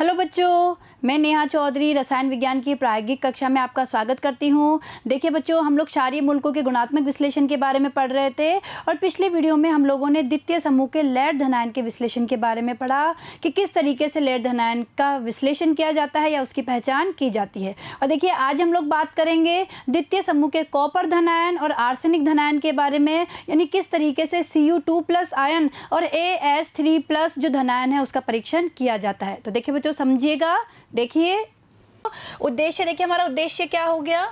Hello बच्चों, मैं नेहा चौधरी रसायन विज्ञान की प्रायोगिक कक्षा में आपका स्वागत करती हूं। देखिए बच्चों, हम लोग क्षारीय मूलकों के गुणात्मक विश्लेषण के बारे में पढ़ रहे थे और पिछले वीडियो में हम लोगों ने द्वितीय समूह के लेड धनायन के विश्लेषण के बारे में पढ़ा कि किस तरीके से लेड धनायन का विश्लेषण किया जाता है या उसकी पहचान की जाती है। और देखिए, आज हम लोग बात करेंगे द्वितीय समूह के कॉपर धनायन और आर्सेनिक धनायन के बारे में, यानी किस तरीके से Cu2+ आयन और As3+ जो धनायन है उसका परीक्षण किया जाता है। तो देखिए बच्चों, समझिएगा। देखिए उद्देश्य, देखिए हमारा उद्देश्य क्या हो गया,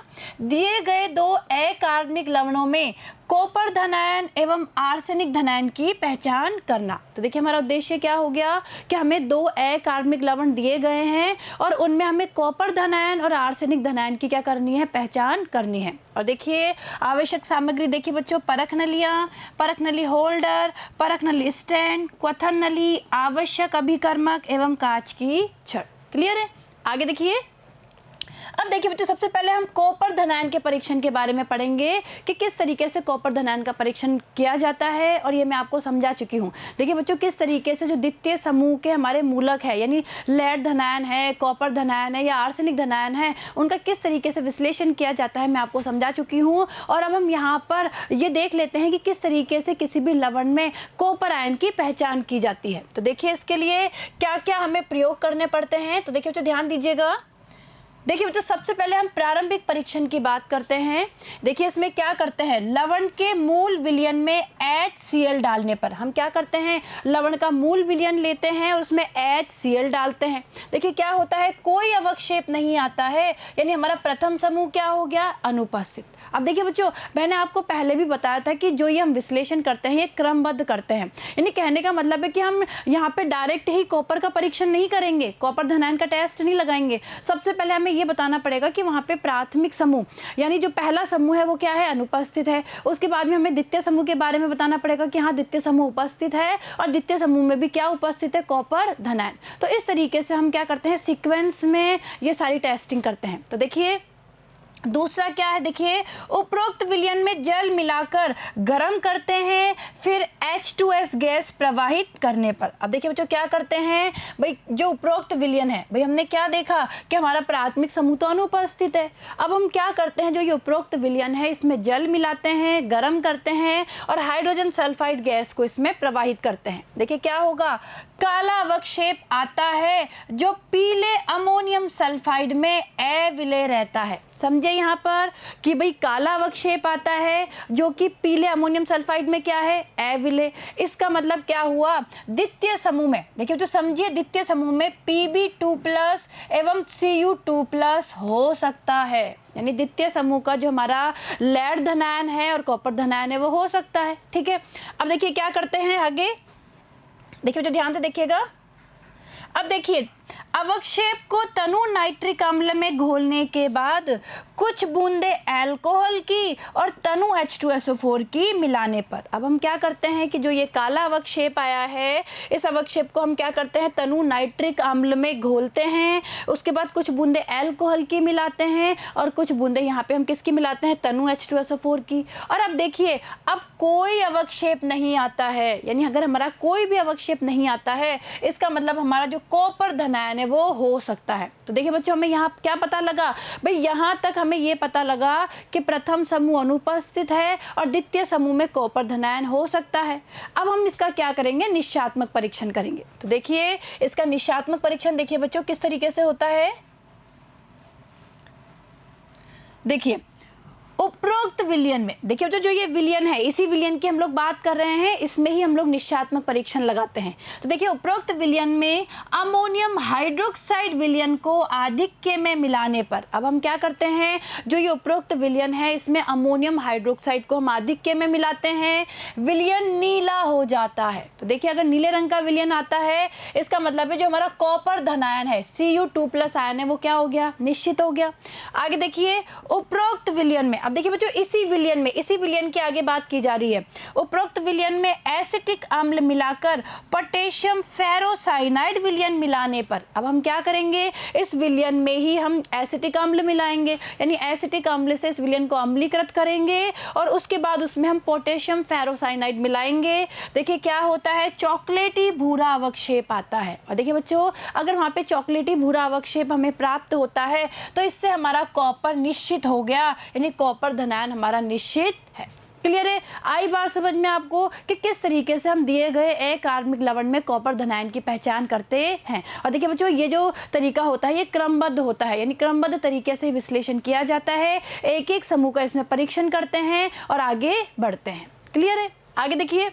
दिए गए दो अकार्बनिक लवणों में कॉपर धनायन एवं आर्सेनिक धनायन की पहचान करना। तो देखिए हमारा उद्देश्य क्या हो गया कि हमें दो अकार्बनिक लवण दिए गए हैं और उनमें हमें कॉपर धनायन और आर्सेनिक धनायन की क्या करनी है, पहचान करनी है। और देखिए आवश्यक सामग्री, देखिए बच्चों, परख नलियाँ, परख नली होल्डर, परख नली स्टैंड, क्वथन नली, आवश्यक अभिकर्मक एवं कांच की छड़। क्लियर है? आगे देखिए, अब देखिए बच्चों, सबसे पहले हम कॉपर धनायन के परीक्षण के बारे में पढ़ेंगे कि किस तरीके से कॉपर धनायन का परीक्षण किया जाता है, और ये मैं आपको समझा चुकी हूँ। देखिए बच्चों, किस तरीके से जो द्वितीय समूह के हमारे मूलक है, यानी लेड धनायन है, कॉपर धनायन है या आर्सेनिक धनायन है, उनका किस तरीके से विश्लेषण किया जाता है मैं आपको समझा चुकी हूँ। और अब हम यहाँ पर ये देख लेते हैं कि किस तरीके से किसी भी लवण में कॉपर आयन की पहचान की जाती है। तो देखिए इसके लिए क्या क्या हमें प्रयोग करने पड़ते हैं। तो देखिए बच्चों, ध्यान दीजिएगा। देखिए बच्चों, सबसे पहले हम प्रारंभिक परीक्षण की बात करते हैं। देखिए इसमें क्या करते हैं, लवण के मूल विलयन में HCl डालने पर हम क्या करते हैं, लवण का मूल विलयन लेते हैं और उसमें HCl डालते हैं। देखिए क्या होता है, कोई अवक्षेप नहीं आता है, यानी हमारा प्रथम समूह क्या हो गया, अनुपस्थित। अब देखिए बच्चों, मैंने आपको पहले भी बताया था कि जो ये हम विश्लेषण करते हैं ये क्रमबद्ध करते हैं। यानी कहने का मतलब है कि हम यहाँ पे डायरेक्ट ही कॉपर का परीक्षण नहीं करेंगे, कॉपर धनायन का टेस्ट नहीं लगाएंगे। सबसे पहले हमें ये बताना पड़ेगा कि वहाँ पे प्राथमिक समूह, यानी जो पहला समूह है वो क्या है, अनुपस्थित है। उसके बाद में हमें द्वितीय समूह के बारे में बताना पड़ेगा कि हाँ, द्वितीय समूह उपस्थित है और द्वितीय समूह में भी क्या उपस्थित है, कॉपर धनायन। तो इस तरीके से हम क्या करते हैं, सीक्वेंस में ये सारी टेस्टिंग करते हैं। तो देखिए दूसरा क्या है, देखिए उपरोक्त विलयन में जल मिलाकर गर्म करते हैं, फिर H2S गैस प्रवाहित करने पर। अब देखिए बच्चों क्या करते हैं, भाई जो उपरोक्त विलयन है, भाई हमने क्या देखा कि हमारा प्राथमिक समूह तो अनुपस्थित है। अब हम क्या करते हैं, जो ये उपरोक्त विलयन है इसमें जल मिलाते हैं, गर्म करते हैं और हाइड्रोजन सल्फाइड गैस को इसमें प्रवाहित करते हैं। देखिए क्या होगा, काला अवक्षेप आता है जो पीले अमोनियम सल्फाइड में अविलय रहता है। समझे यहाँ पर कि भाई काला अवक्षेप आता है जो कि पीले अमोनियम सल्फाइड में क्या है, अविलय। इसका मतलब क्या हुआ, द्वितीय समूह में, देखिए तो समझिए, द्वितीय समूह में Pb2+ एवं Cu2+ हो सकता है। यानी द्वितीय समूह का जो हमारा लेड धनायन है और कॉपर धनायन है वो हो सकता है। ठीक है, अब देखिए क्या करते हैं आगे, देखिए जो ध्यान से देखिएगा। अब देखिए अवक्षेप को तनु नाइट्रिक अम्ल में घोलने के बाद कुछ बूंदे अल्कोहल की और तनु H2SO4 की मिलाने पर, अब हम क्या करते हैं कि जो ये काला अवक्षेप आया है इस अवक्षेप को हम क्या करते हैं, तनु नाइट्रिक अम्ल में घोलते हैं। उसके बाद कुछ बूंदे अल्कोहल की मिलाते हैं और कुछ बूंदे यहाँ पे हम किसकी मिलाते हैं, तनु H2SO4 की। और अब देखिए, अब कोई अवक्षेप नहीं आता है, यानी अगर हमारा कोई भी अवक्षेप नहीं आता है इसका मतलब हमारा जो कॉपर धनायन है वो हो सकता है। तो देखिए बच्चों, हमें यहाँ क्या पता लगा, भाई यहाँ तक हमें ये पता लगा कि प्रथम समूह अनुपस्थित है और द्वितीय समूह में कॉपर धनायन हो सकता है। अब हम इसका क्या करेंगे, निश्चयात्मक परीक्षण करेंगे। तो देखिए इसका निश्चयात्मक परीक्षण देखिए बच्चों किस तरीके से होता है। देखिए उपरोक्त विलयन में, देखिए जो ये विलयन है इसी विलयन की हम लोग बात कर रहे हैं, इसमें ही हम लोग निश्चयात्मक परीक्षण लगाते हैं। तो देखिए उपरोक्त विलयन में अमोनियम हाइड्रोक्साइड विलयन को आधिक्य में मिलाने पर, अब हम क्या करते हैं, जो ये उपरोक्त विलयन है इसमें अमोनियम हाइड्रोक्साइड को हम आधिक्य में मिलाते हैं, विलयन नीला हो जाता है। तो देखिए अगर नीले रंग का विलयन आता है इसका मतलब है जो हमारा कॉपर धनायन है Cu2+ आयन है वो क्या हो गया, निश्चित हो गया। आगे देखिए उपरोक्त विलयन में, अब देखिए बच्चों, इसी विलयन के आगे बात की जा रही है। उपरोक्त विलयन में एसिटिक अम्ल मिलाकर पोटेशियम फेरोसाइनाइड विलयन मिलाने पर, अब हम क्या करेंगे, इस विलयन में ही हम एसिटिक अम्ल मिलाएंगे, यानी एसिटिक अम्ल से इस विलयन को अम्लीकृत करेंगे और उसके बाद उसमें हम पोटेशियम फेरोसाइनाइड मिलाएंगे। देखिए क्या होता है, चॉकलेटी भूरा अवक्षेप आता है। और देखिए बच्चों, अगर वहाँ पे चॉकलेटी भूरा अवक्षेप हमें प्राप्त होता है तो इससे हमारा कॉपर निश्चित हो गया, यानी कॉपर धनायन हमारा निश्चित है। क्लियर है? आई बात समझ में आपको कि किस तरीके से हम दिए गए अकार्बनिक लवण में कॉपर धनायन की पहचान करते हैं। और देखिए बच्चों, ये जो तरीका होता है ये क्रमबद्ध होता है, यानी क्रमबद्ध तरीके से विश्लेषण किया जाता है। एक एक समूह का इसमें परीक्षण करते हैं और आगे बढ़ते हैं। क्लियर है? आगे देखिए।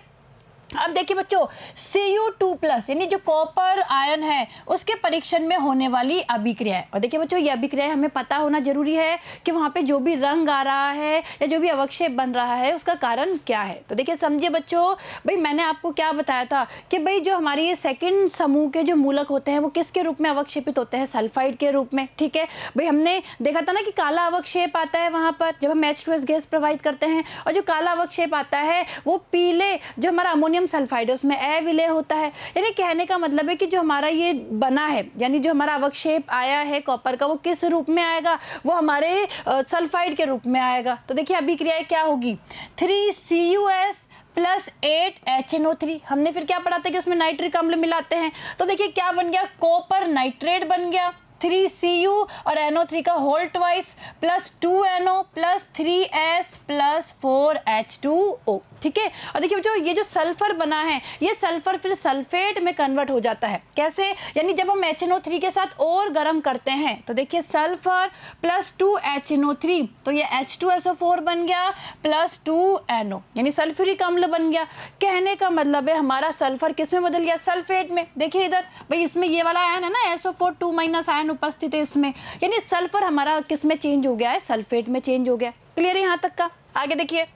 अब देखिए बच्चों, Cu2+ यानी जो कॉपर आयन है उसके परीक्षण में होने वाली अभिक्रिया है। और देखिए बच्चों, ये अभिक्रिया हमें पता होना जरूरी है कि वहाँ पे जो भी रंग आ रहा है या जो भी अवक्षेप बन रहा है उसका कारण क्या है। तो देखिए समझिए बच्चों, भाई मैंने आपको क्या बताया था कि भाई जो हमारी ये सेकंड समूह के जो मूलक होते हैं वो किसके रूप में अवक्षेपित होते हैं, सल्फाइड के रूप में। ठीक है भाई, हमने देखा था ना कि काला अवक्षेप आता है वहाँ पर जब हम H2S गैस प्रवाहित करते हैं, और जो काला अवक्षेप आता है वो पीले जो हमारा अमोनियम सल्फाइड उसमें अविलेय होता है। यानी कहने का मतलब है कि जो हमारा ये बना है, यानी जो हमारा अवक्षेप आया है कॉपर का, वो किस रूप में आएगा, वो हमारे सल्फाइड के रूप में आएगा। तो देखिए अभिक्रिया क्या होगी, 3Cus प्लस 8HNO3। हमने फिर क्या पढ़ा था कि उसमें नाइट्रिक अम्ल मिलाते हैं। तो देखिए क्या बन गया, कॉपर नाइट्रेट बन गया, 3Cu और NO3 का whole twice plus 2NO plus 3S plus 4H2O। ठीक है। और देखिए बच्चों, ये जो सल्फर बना है ये सल्फर फिर सल्फेट में कन्वर्ट हो जाता है। कैसे, यानी जब हम HNO3 के साथ और गर्म करते हैं तो देखिए सल्फर प्लस 2HNO3 तो ये H2SO4 बन गया प्लस 2NO, यानी सल्फ्यूरिक अम्ल बन गया। कहने का मतलब है हमारा सल्फर किस में बदल गया, सल्फेट में। देखिए इधर भाई, इसमें ये वाला आयन है ना SO4 2- आयन उपस्थित है इसमें, यानी सल्फर हमारा किस में चेंज हो गया है, सल्फेट में चेंज हो गया। क्लियर है यहाँ तक का? आगे देखिए।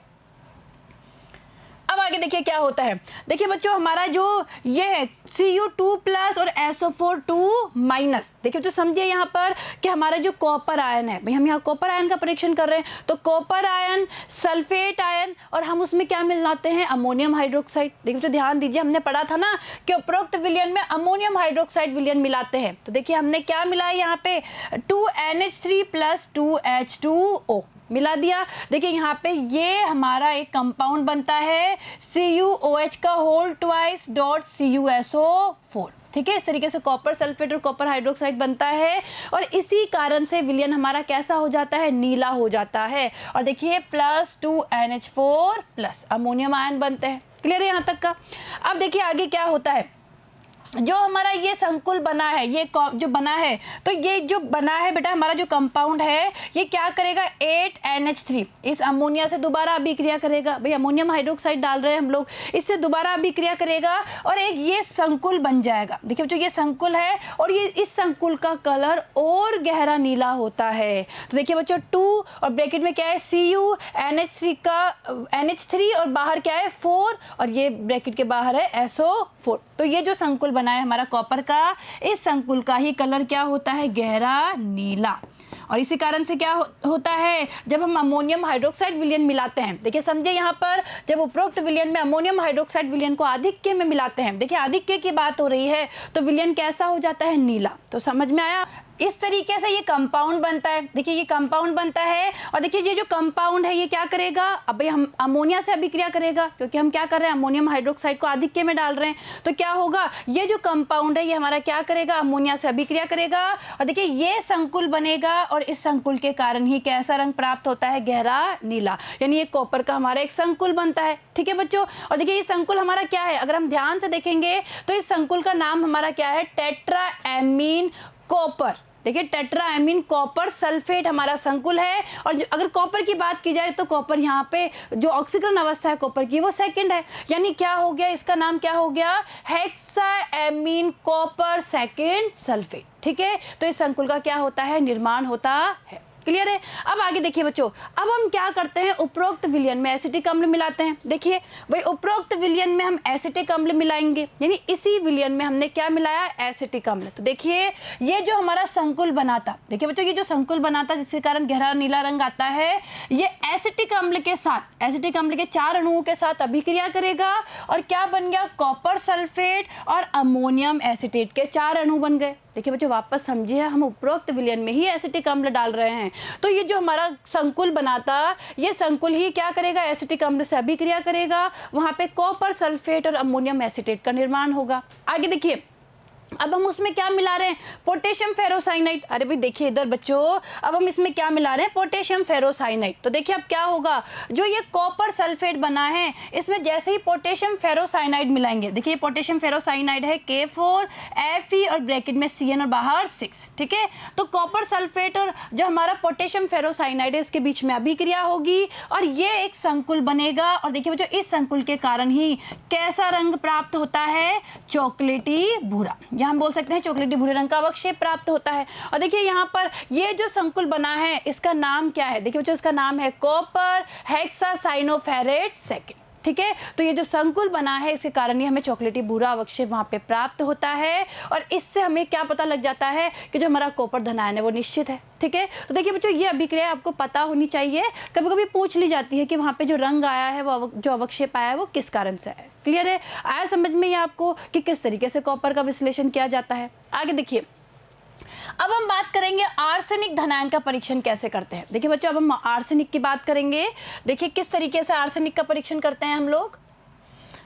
अब आगे देखिए क्या होता है। देखिए बच्चों, हमारा जो ये है Cu2+ और SO4 2-। देखिए तो समझिए यहाँ पर कि हमारा जो कॉपर आयन है, भाई हम यहाँ कॉपर आयन का परीक्षण कर रहे हैं, तो कॉपर आयन, सल्फेट आयन और हम उसमें क्या मिलाते हैं, अमोनियम हाइड्रोक्साइड। देखिए तो ध्यान दीजिए, हमने पढ़ा था ना कि उपरोक्त विलयन में अमोनियम हाइड्रोक्साइड विलयन मिलाते हैं। तो देखिए हमने क्या मिलाया यहाँ पे, 2NH3 प्लस 2H2O मिला दिया। देखिए यहाँ पे ये हमारा एक कंपाउंड बनता है CuOH का होल ट्वाइस डॉट CuSO4। ठीक है, इस तरीके से कॉपर सल्फेट और कॉपर हाइड्रोक्साइड बनता है और इसी कारण से विलयन हमारा कैसा हो जाता है, नीला हो जाता है। और देखिए plus 2NH4 plus ammonium ion बनते हैं। क्लियर है यहाँ तक का? अब देखिए आगे क्या होता है, जो हमारा ये संकुल बना है, ये जो बना है, तो ये जो बना है बेटा हमारा जो कंपाउंड है ये क्या करेगा, 8NH3 इस अमोनिया से दोबारा अभिक्रिया करेगा। भाई अमोनियम हाइड्रोक्साइड डाल रहे हैं हम लोग, इससे दोबारा अभिक्रिया करेगा और एक ये संकुल बन जाएगा। देखिए बच्चों, ये संकुल है और ये इस संकुल का कलर और गहरा नीला होता है। तो देखिए बच्चों 2 और ब्रैकेट में क्या है, Cu NH3 का NH3 और बाहर क्या है 4 और ये ब्रैकेट के बाहर है SO4। तो ये जो संकुल बना है हमारा कॉपर का, इस संकुल का ही कलर क्या होता है, गहरा नीला। और इसी कारण से क्या होता है, जब हम अमोनियम हाइड्रोक्साइड विलयन मिलाते हैं, देखिए समझे यहाँ पर जब उपरोक्त विलयन में अमोनियम हाइड्रोक्साइड विलयन को आधिक्य में मिलाते हैं, देखिए आधिक्य की बात हो रही है, तो विलयन कैसा हो जाता है, नीला। तो समझ में आया? इस तरीके से ये कंपाउंड बनता है। देखिए ये कंपाउंड बनता है और देखिए ये जो कंपाउंड है ये क्या करेगा, अब भाई हम अमोनिया से अभिक्रिया करेगा, क्योंकि हम क्या कर रहे हैं, अमोनियम हाइड्रोक्साइड को आधिक्य में डाल रहे हैं। तो क्या होगा, ये जो कंपाउंड है ये हमारा क्या करेगा, अमोनिया से अभिक्रिया करेगा और देखिए ये संकुल बनेगा और इस संकुल के कारण ही कैसा रंग प्राप्त होता है, गहरा नीला। यानी ये कॉपर का हमारा एक संकुल बनता है। ठीक है बच्चों, और देखिए ये संकुल हमारा क्या है, अगर हम ध्यान से देखेंगे तो इस संकुल का नाम हमारा क्या है, टेट्राएमीन कॉपर। देखिए टेट्राएमीन कॉपर सल्फेट हमारा संकुल है। और अगर कॉपर की बात की जाए तो कॉपर यहाँ पे जो ऑक्सीकरण अवस्था है कॉपर की वो सेकंड है, यानी क्या हो गया, इसका नाम क्या हो गया, हेक्साएमीन कॉपर सेकंड सल्फेट। ठीक है, तो इस संकुल का क्या होता है, निर्माण होता है। क्लियर है। अब आगे देखिए बच्चों, अब हम क्या करते हैं, उपरोक्त विलयन में एसिटिक अम्ल मिलाते हैं। देखिए भाई, उपरोक्त विलयन में हम एसिटिक अम्ल मिलाएंगे, यानी इसी विलयन में हमने क्या मिलाया, एसिटिक अम्ल। तो देखिए ये जो हमारा संकुल बना था, देखिए बच्चों ये जो संकुल बना था जिसके कारण गहरा नीला रंग आता है, ये एसिटिक अम्ल के साथ, एसिटिक अम्ल के 4 अणुओं के साथ अभिक्रिया करेगा और क्या बन गया, कॉपर सल्फेट और अमोनियम एसीटेट के 4 अणु बन गए। देखिए बच्चों वापस समझिए, हम उपरोक्त विलयन में ही एसिटिक अम्ल डाल रहे हैं, तो ये जो हमारा संकुल बना था, ये संकुल ही क्या करेगा, एसिटिक अम्ल से अभिक्रिया करेगा, वहां पे कॉपर सल्फेट और अमोनियम एसीटेट का निर्माण होगा। आगे देखिए, अब हम उसमें क्या मिला रहे हैं, पोटेशियम फेरोसाइनाइड। अरे भाई देखिए इधर बच्चों, अब हम इसमें क्या मिला रहे हैं, पोटेशियम फेरोसाइनाइड। तो देखिए अब क्या होगा, जो ये कॉपर सल्फेट बना है, इसमें जैसे ही पोटेशियम फेरोसाइनाइड मिलाएंगे, देखिए पोटेशियम फेरोसाइनाइड है K4 Fe और ब्रैकेट में Cn और बाहर 6, ठीक है। तो कॉपर सल्फेट और जो हमारा पोटेशियम फेरोसाइनाइड है, इसके बीच में अभिक्रिया होगी और ये एक संकुल बनेगा। और देखिए बच्चों, इस संकुल के कारण ही कैसा रंग प्राप्त होता है, चॉकलेटी भूरा, या हम बोल सकते हैं चॉकलेटी भूरे रंग का अवक्षेप प्राप्त होता है। और देखिए यहाँ पर ये जो संकुल बना है, इसका नाम क्या है, देखिए बच्चों इसका नाम है कॉपर हेक्सासाइनोफेरेट सेकेंड, ठीक है। तो ये जो संकुल बना है, इसके कारण ही हमें चॉकलेटी भूरा अवक्षेप वहां पे प्राप्त होता है और इससे हमें क्या पता लग जाता है कि जो हमारा कॉपर धनायन है वो निश्चित है, ठीक है। तो देखिए बच्चों, ये अभिक्रिया आपको पता होनी चाहिए, कभी कभी पूछ ली जाती है कि वहां पे जो रंग आया है, वो जो अवक्षेप आया है, वो किस कारण से है। क्लियर है, आया समझ में ये आपको कि किस तरीके से कॉपर का विश्लेषण किया जाता है। आगे देखिए, अब हम बात करेंगे आर्सेनिक धनायन का परीक्षण कैसे करते हैं। देखिए बच्चों, अब हम आर्सेनिक की बात करेंगे। देखिए किस तरीके से आर्सेनिक का परीक्षण करते हैं हम लोग।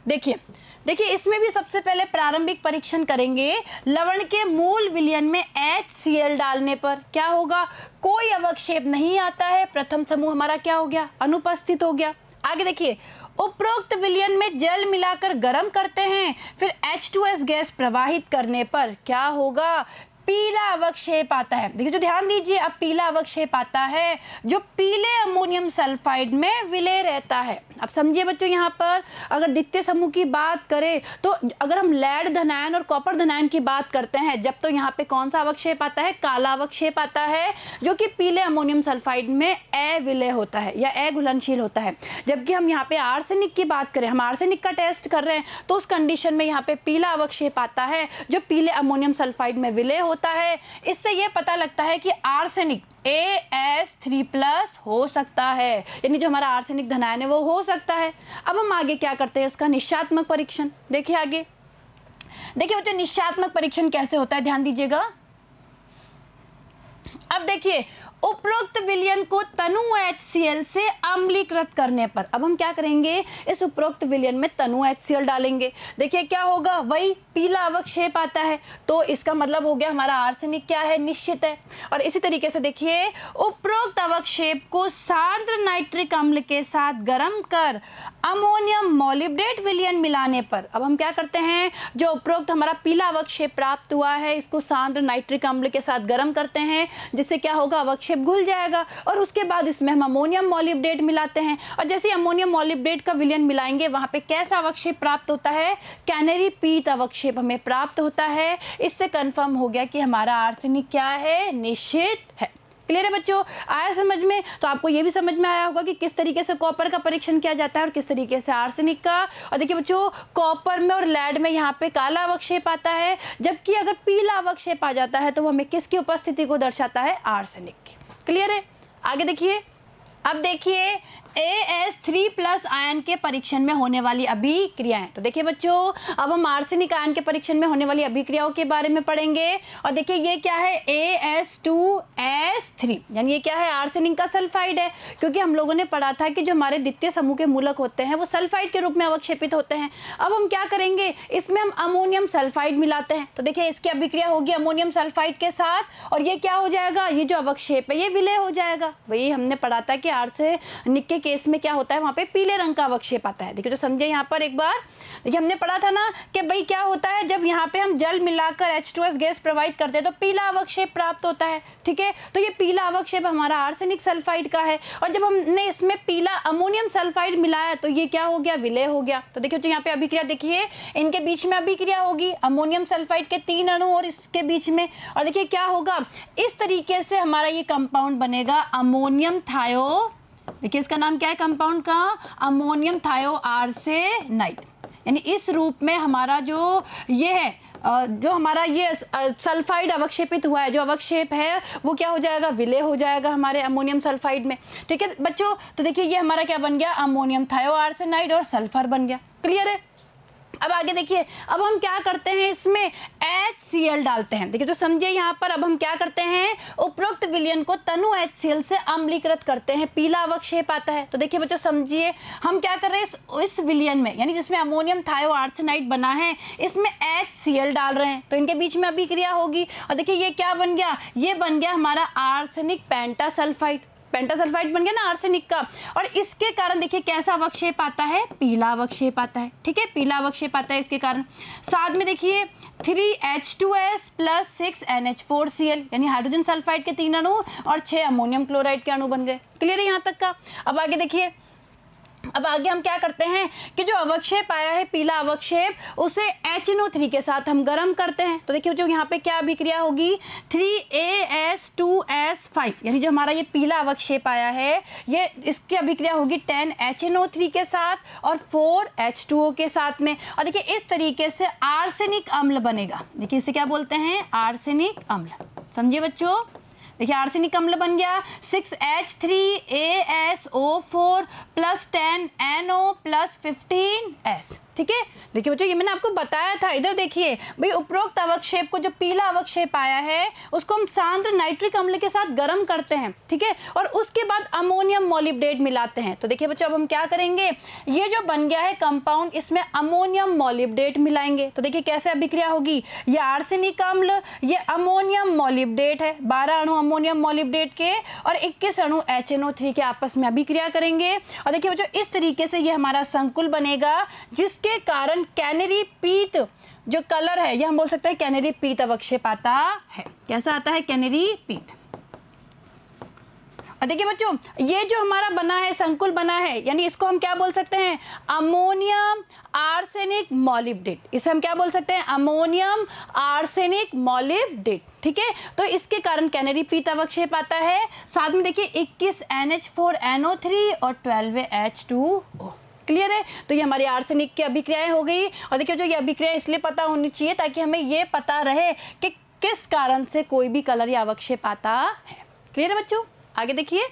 देखिए इसमें भी सबसे पहले प्रारंभिक परीक्षण करेंगे। लवण के मूल विलयन में HCl डालने पर क्या होगा, कोई अवक्षेप नहीं आता है, प्रथम समूह हमारा क्या हो गया, अनुपस्थित हो गया। आगे देखिए, उपरोक्त विलयन में जल मिलाकर गर्म करते हैं, फिर H2S गैस प्रवाहित करने पर क्या होगा, पीला अवक्षेप आता है। देखिए जो ध्यान दीजिए, अब पीला अवक्षेप आता है जो पीले अमोनियम सल्फाइड में विलय रहता है। अब समझिए बच्चों, यहाँ पर अगर द्वितीय समूह की बात करें तो अगर हम लेड धनायन और कॉपर धनायन की बात करते हैं, जब तो यहाँ पे कौन सा अवक्षेप आता है, काला अवक्षेप आता है जो कि पीले अमोनियम सल्फाइड में अविलय होता है या अघुलनशील होता है। जबकि हम यहाँ पे आर्सेनिक की बात करें, हम आर्सेनिक का टेस्ट कर रहे हैं, तो उस कंडीशन में यहाँ पे पीला अवक्षेप आता है जो पीले अमोनियम सल्फाइड में विलय होता है। इससे ये पता लगता है कि आर्सेनिक AS3+ हो सकता है, यानी जो हमारा आर्सेनिक धनायन है वो हो सकता है। अब हम आगे क्या करते हैं, उसका निश्चयात्मक परीक्षण। देखिए आगे, देखिए बच्चों निश्चयात्मक परीक्षण कैसे होता है, ध्यान दीजिएगा। अब देखिए, उपरोक्त विलयन को तनु HCl से अम्लीकृत करने पर, अब हम क्या करेंगे, इस उपरोक्त विलयन में तनु HCl डालेंगे। देखिए क्या होगा, वही पीला अवक्षेप आता है, तो इसका मतलब हो गया हमारा आर्सेनिक क्या है, निश्चित है। और इसी तरीके से देखिए, उपरोक्त अवक्षेप को सांद्र नाइट्रिक अम्ल के साथ गर्म कर अमोनियम मॉलिब्डेट विलयन मिलाने पर, अब हम क्या करते हैं, जो उपरोक्त हमारा पीला अवक्षेप प्राप्त हुआ है, इसको सांद्र नाइट्रिक अम्ल के साथ गर्म करते हैं, जिससे क्या होगा, अवक्षेप घुल जाएगा और उसके बाद इसमें हम अमोनियम मॉलिब्डेट मिलाते हैं। और जैसे अमोनियम मॉलिब्डेट का विलयन मिलाएंगे, वहां पे कैसा अवक्षेप प्राप्त होता है, कैनरी पीत अवक्षेप हमें प्राप्त होता है। इससे कंफर्म हो गया कि हमारा आर्सेनिक क्या है, निश्चित है। क्लियर है बच्चों, आया समझ में। तो आपको ये भी समझ में आया होगा कि किस तरीके से कॉपर का परीक्षण किया जाता है और किस तरीके से आर्सेनिक का। और देखिए बच्चों, कॉपर में और लेड में यहाँ पे काला अवक्षेप आता है, जबकि अगर पीला अवक्षेप आ जाता है तो वो हमें किसकी उपस्थिति को दर्शाता है, आर्सेनिक की। क्लियर है, आगे देखिए। अब देखिए AS3+ आयन के परीक्षण में होने वाली अभिक्रियाएं। तो देखिए बच्चों, अब हम आर्सेनिक आयन के परीक्षण में होने वाली अभिक्रियाओं के बारे में पढ़ेंगे। और देखिए ये क्या है, AS2S3, यानी ये क्या है, आर्सेनिक का सल्फाइड है, क्योंकि हम लोगों ने पढ़ा था कि जो हमारे द्वितीय समूह के मूलक होते हैं वो सल्फाइड के रूप में अवक्षेपित होते हैं। अब हम क्या करेंगे, इसमें हम अमोनियम सल्फाइड मिलाते हैं। तो देखिए इसकी अभिक्रिया होगी अमोनियम सल्फाइड के साथ और ये क्या हो जाएगा, ये जो अवक्षेप है ये विलय हो जाएगा। वही हमने पढ़ा था कि आर्सेनिक के केस में क्या होता है, वहाँ पे पीले रंग का अवक्षेप आता है। देखिए जो समझे यहाँ पर एक बार, देखिए हमने पढ़ा था ना कि भाई क्या होता है, जब यहाँ पे हम जल मिलाकर H2S गैस प्रोवाइड करते हैं तो पीला अवक्षेप प्राप्त होता है। ठीक है, तो ये पीला अवक्षेप हमारा आर्सेनिक सल्फाइड का है, और जब हमने इसमें पीला अमोनियम सल्फाइड मिलाया तो ये क्या हो गया, विलय हो गया। तो देखिए जो यहाँ पे अभिक्रिया देखिए, इनके बीच में अभिक्रिया होगी, अमोनियम सल्फाइड के 3 अणु और इसके बीच में, और देखिए क्या होगा, इस तरीके से हमारा ये कंपाउंड बनेगा अमोनियम थायो। देखिए इसका नाम क्या है कंपाउंड का, अमोनियम थायो आर्सेनाइड। यानी इस रूप में हमारा जो ये है, जो हमारा ये सल्फाइड अवक्षेपित हुआ है, जो अवक्षेप है वो क्या हो जाएगा, विलय हो जाएगा हमारे अमोनियम सल्फाइड में। ठीक है बच्चों, तो देखिए ये हमारा क्या बन गया, अमोनियम थायो आर्सेनाइड और सल्फर बन गया। क्लियर है। अब आगे देखिए, अब हम क्या करते हैं, इसमें HCl डालते हैं। देखिए तो समझिए यहाँ पर, अब हम क्या करते हैं, उपरोक्त विलयन को तनु HCl से अम्लीकृत करते हैं, पीला अवक्षेप आता है। तो देखिए बच्चों समझिए, हम क्या कर रहे हैं, इस विलयन में यानी जिसमें अमोनियम थायो आर्सेनाइड बना है, इसमें HCl डाल रहे हैं, तो इनके बीच में अभिक्रिया होगी, और देखिए ये क्या बन गया, ये बन गया हमारा आर्सेनिक पेंटासल्फाइड। पेंटासल्फाइड बन गया ना आर्सेनिक का, और इसके कारण देखिए कैसा अवक्षेप आता है, पीला अवक्षेप आता है। ठीक है, पीला अवक्षेप आता है इसके कारण। साथ में देखिए 3H2S प्लस 6NH4Cl, यानी हाइड्रोजन सल्फाइड के 3 अणु और 6 अमोनियम क्लोराइड के अणु बन गए। क्लियर है यहाँ तक का। अब आगे देखिए, अब आगे हम क्या करते हैं कि जो अवक्षेप आया है पीला अवक्षेप, उसे HNO3 के साथ हम गर्म करते हैं। तो देखिए जो यहाँ पे क्या अभिक्रिया होगी, 3AS2S5, यानी जो हमारा ये पीला अवक्षेप आया है, ये इसकी अभिक्रिया होगी 10HNO3 के साथ और 4H2O के साथ में, और देखिए इस तरीके से आर्सेनिक अम्ल बनेगा। देखिए इसे क्या बोलते हैं, आर्सेनिक अम्ल। समझिए बच्चों, देखिए आर्सेनिक अम्ल बन गया 6H3ASO4 plus 10NO plus 15S। ठीक है, देखिए बच्चों ये मैंने आपको बताया था। इधर देखिए भाई, उपरोक्त अवक्षेप को, जो पीला अवक्षेप आया है, उसको हम सांद्र नाइट्रिक अम्ल के साथ गर्म करते हैं। ठीक है, और उसके बाद अमोनियम मोलिब्डेट मिलाते हैं। तो देखिए बच्चों अब हम क्या करेंगे, ये जो बन गया है कंपाउंड, इसमें अमोनियम मोलिब्डेट मिलाएंगे। तो देखिए कैसे अभिक्रिया होगी, ये आर्सेनिक अम्ल, ये अमोनियम मोलिब्डेट है, 12 अणु अमोनियम मोलिब्डेट के और 21 अणु HNO3 के आपस में अभिक्रिया करेंगे। और देखिए बच्चों इस तरीके से ये हमारा संकुल बनेगा, जिसके कारण कैनरी पीत जो कलर है, ये हम बोल सकते हैं कैनरी पीत अवक्षेप आता है। कैसा आता है, कैनरी पीत। और देखिए बच्चों, ये जो हमारा बना है, संकुल बना है, यानी इसको हम क्या बोल सकते हैं, अमोनियम आर्सेनिक मोलिब्डेट। इसे हम क्या बोल सकते हैं, अमोनियम आर्सेनिक मोलिब्डेट। ठीक है, तो इसके कारण कैनरी पीत अवक्षेप आता है। साथ में देखिए 21 NH4NO3 और 12 H2O। क्लियर है। तो ये हमारी आर्सेनिक की अभिक्रियाएं हो गई। और देखिए जो ये अभिक्रिया इसलिए पता होनी चाहिए ताकि हमें ये पता रहे कि किस कारण से कोई भी कलर या अवक्षेप आता है। क्लियर है बच्चों। आगे देखिए,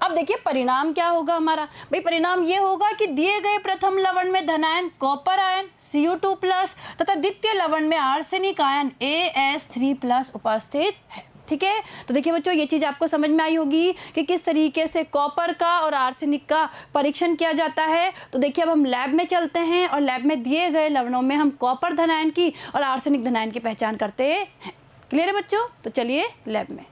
अब देखिए परिणाम क्या होगा हमारा। भाई परिणाम ये होगा कि दिए गए प्रथम लवण में धनायन कॉपर आयन Cu2+ तथा द्वितीय लवण में आर्सेनिक आयन AS3+ उपस्थित है। ठीक है, तो देखिए बच्चों ये चीज़ आपको समझ में आई होगी कि किस तरीके से कॉपर का और आर्सेनिक का परीक्षण किया जाता है। तो देखिए अब हम लैब में चलते हैं और लैब में दिए गए लवणों में हम कॉपर धनायन की और आर्सेनिक धनायन की पहचान करते हैं। क्लियर है बच्चों, तो चलिए लैब में।